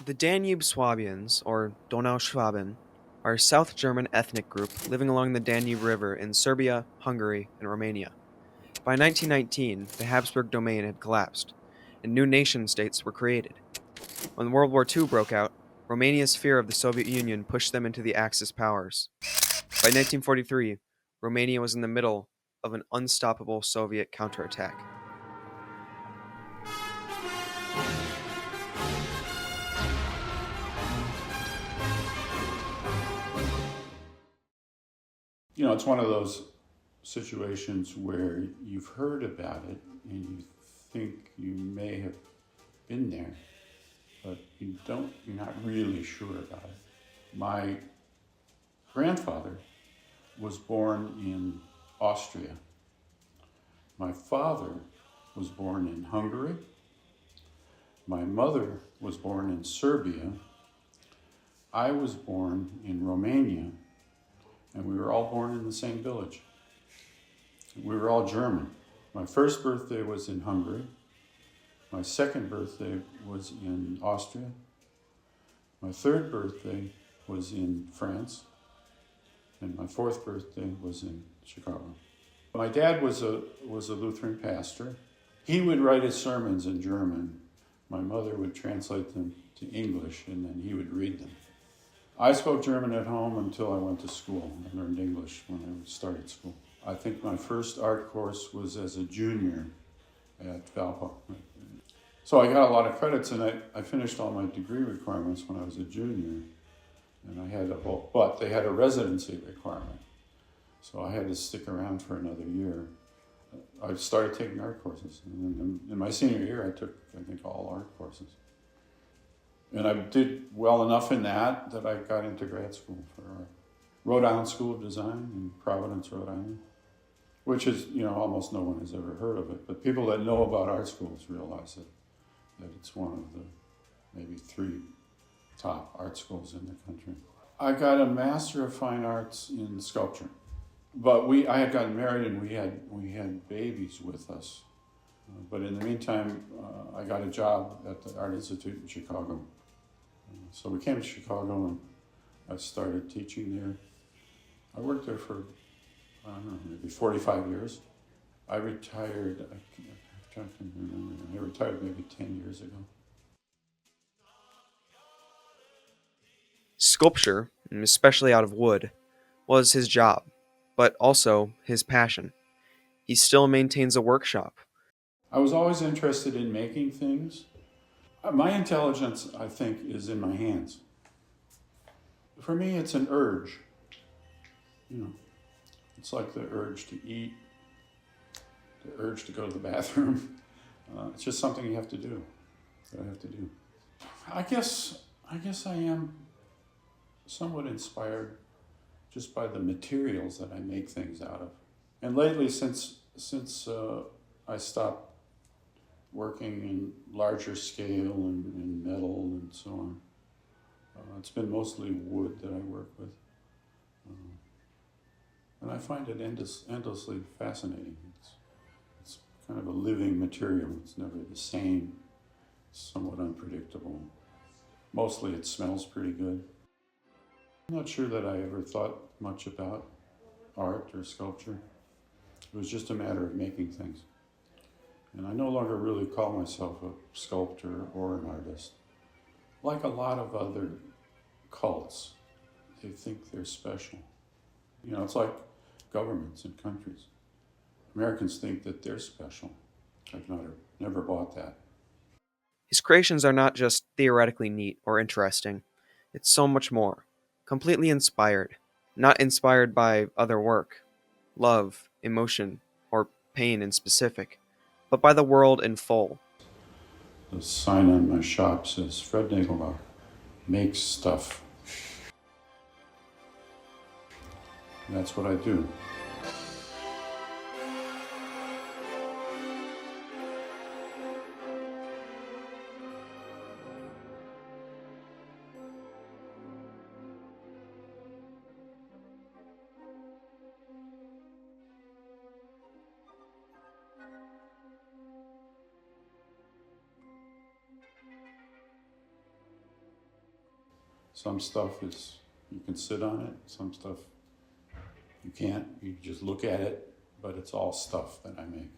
The Danube Swabians, or Donauschwaben, are a South German ethnic group living along the Danube River in Serbia, Hungary, and Romania. By 1919, the Habsburg domain had collapsed, and new nation-states were created. When World War II broke out, Romania's fear of the Soviet Union pushed them into the Axis powers. By 1943, Romania was in the middle of an unstoppable Soviet counterattack. It's one of those situations where you've heard about it and you think you may have been there, but you're not really sure about it. My grandfather was born in Austria. My father was born in Hungary. My mother was born in Serbia. I was born in Romania. And we were all born in the same village. We were all German. My first birthday was in Hungary. My second birthday was in Austria. My third birthday was in France. And my fourth birthday was in Chicago. My dad was a Lutheran pastor. He would write his sermons in German. My mother would translate them to English, and then he would read them. I spoke German at home until I went to school. I learned English when I started school. I think my first art course was as a junior at Valpo. So I got a lot of credits, and I finished all my degree requirements when I was a junior. And but they had a residency requirement. So I had to stick around for another year. I started taking art courses. And in my senior year, I took, I think, all art courses. And I did well enough in that I got into grad school for Rhode Island School of Design in Providence, Rhode Island, which is, almost no one has ever heard of it. But people that know about art schools realize that it's one of the maybe 3 top art schools in the country. I got a Master of Fine Arts in sculpture, but I had gotten married and we had babies with us. But in the meantime, I got a job at the Art Institute in Chicago. So we came to Chicago and I started teaching there. I worked there for, I don't know, maybe 45 years. I retired, I'm trying to remember, I retired maybe 10 years ago. Sculpture, especially out of wood, was his job, but also his passion. He still maintains a workshop. I was always interested in making things. My intelligence, I think, is in my hands. For me, it's an urge. It's like the urge to eat, the urge to go to the bathroom. It's just something you have to do, that I have to do. I guess I am somewhat inspired just by the materials that I make things out of. And lately, since I stopped working in larger scale and metal and so on, it's been mostly wood that I work with. And I find it endlessly fascinating. It's kind of a living material. It's never the same, somewhat unpredictable. Mostly it smells pretty good. I'm not sure that I ever thought much about art or sculpture. It was just a matter of making things. And I no longer really call myself a sculptor or an artist. Like a lot of other cults, they think they're special. It's like governments and countries. Americans think that they're special. I've never bought that. His creations are not just theoretically neat or interesting. It's so much more. Completely inspired. Not inspired by other work, love, emotion, or pain in specific, but by the world in full. The sign on my shop says, Fred Nagelbach makes stuff. And that's what I do. Some stuff is, you can sit on it, some stuff you can't. You just look at it, but it's all stuff that I make.